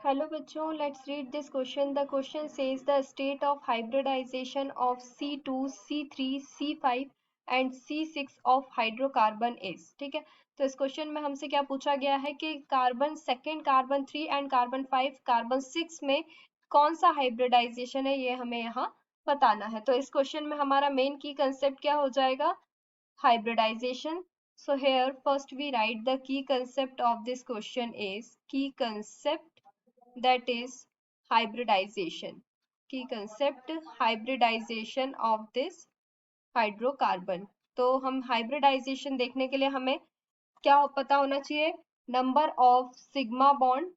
Hello बच्चों, let's read this question. The question says the state of hybridization of C2, C3, C5 and C6 of hydrocarbon is. ठीक है, तो इस question में हमसे क्या पूछा गया है कि carbon second, carbon 3 and carbon 5, carbon 6 में कौन सा हाइब्रिडाइजेशन है, ये हमें यहाँ बताना है. तो इस क्वेश्चन में हमारा मेन की कंसेप्ट क्या हो जाएगा? Hybridization. So here first we write the key concept of this question is key concept, that is hybridization. Key concept hybridization of this hydrocarbon. तो हम hybridization देखने के लिए हमें क्या पता होना चाहिए? Number of sigma bond.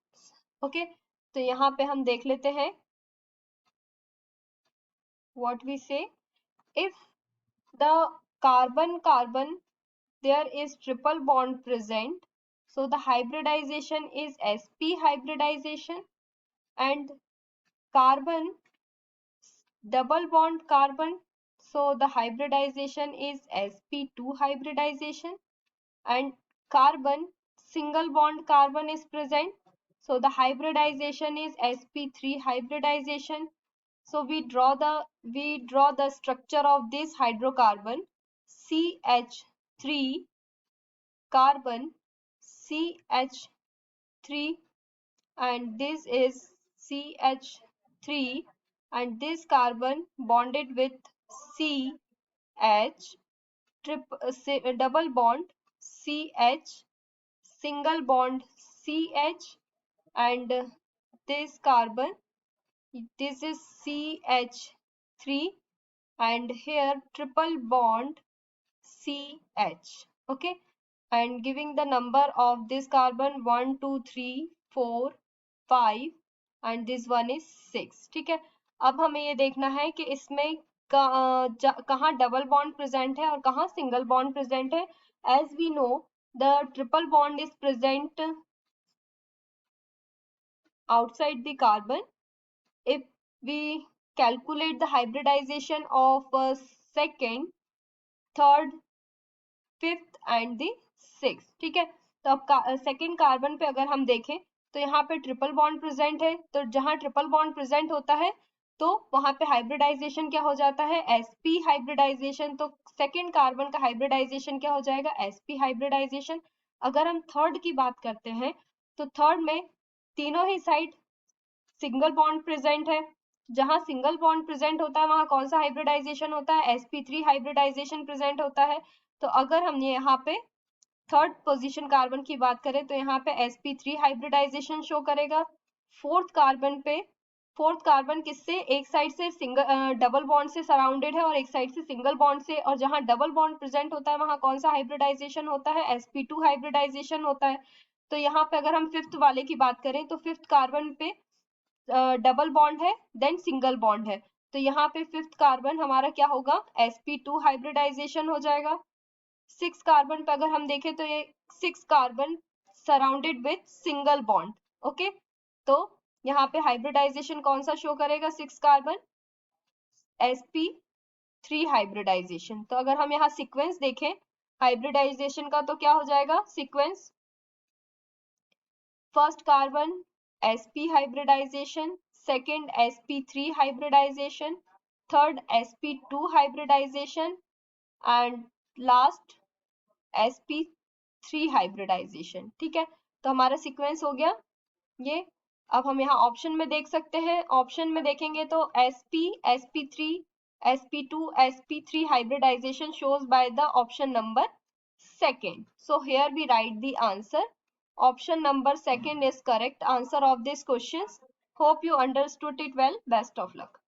Okay, तो यहाँ पे हम देख लेते हैं what we say. If the carbon there is triple bond present, so the hybridization is sp hybridization, and carbon double bond carbon, so the hybridization is sp2 hybridization, and carbon single bond carbon is present, so the hybridization is sp3 hybridization. So we draw the structure of this hydrocarbon. CH3 carbon, CH3, and this is CH3, and this carbon bonded with CH, double bond CH, single bond CH, and this carbon, this is CH3, and here triple bond CH. Okay, and giving the number of this carbon 1 2 3 4 5 and this one is 6. ठीक है, अब हमें ये देखना है कि इसमें कहाँ डबल बॉन्ड प्रेजेंट है और कहाँ सिंगल बॉन्ड प्रेजेंट है. As we know the triple bond is present outside the carbon. If we calculate the hybridization of second, third, fifth and the six. ठीक है, तो अब सेकेंड कार्बन पे अगर हम देखें तो यहाँ पे ट्रिपल बॉन्ड प्रेजेंट है, तो जहां ट्रिपल बॉन्ड प्रेजेंट होता है तो वहां पे हाइब्रिडाइजेशन क्या हो जाता है? sp hybridization. तो सेकेंड कार्बन का हाइब्रिडाइजेशन क्या हो जाएगा? sp hybridization. अगर हम थर्ड की बात करते हैं तो थर्ड में तीनों ही साइड सिंगल बॉन्ड प्रेजेंट है. जहां सिंगल बॉन्ड प्रेजेंट होता है वहां कौन सा हाइब्रिडाइजेशन होता है? sp3 हाइब्रिडाइजेशन प्रेजेंट होता है. तो अगर हम यहाँ पे थर्ड पोजीशन कार्बन की बात करें तो यहाँ पे sp3 हाइब्रिडाइजेशन शो करेगा. फोर्थ कार्बन किससे? एक साइड से सिंगल डबल बॉन्ड से सराउंडेड है और एक साइड से सिंगल बॉन्ड से, और जहां डबल बॉन्ड प्रेजेंट होता है वहां कौन सा हाइब्रिडाइजेशन होता है? sp2 हाइब्रिडाइजेशन होता है. तो यहाँ पे अगर हम फिफ्थ वाले की बात करें तो फिफ्थ कार्बन पे डबल बॉन्ड है, देन सिंगल बॉन्ड है. तो यहाँ पे फिफ्थ कार्बन हमारा क्या होगा? sp2 हाइब्रिडाइजेशन हो जाएगा. सिक्स कार्बन पे अगर हम देखें तो ये six carbon surrounded with single bond. Okay, तो यहाँ पे हाइब्रिडाइजेशन कौन सा शो करेगा? Six carbon, sp3 hybridization. तो अगर हम यहाँ सीक्वेंस देखें हाइब्रिडाइजेशन का तो क्या हो जाएगा sequence? First carbon sp hybridization, second sp3 hybridization, third sp2 hybridization, and last sp3 hybridization. ठीक है, तो हमारा सीक्वेंस हो गया ये. अब हम यहाँ ऑप्शन में देख सकते हैं. ऑप्शन में देखेंगे तो sp, sp3, sp2, sp3 hybridization shows by the option number second. So here we write the answer. Option number second is correct answer of this question. Hope you understood it well. Best of luck.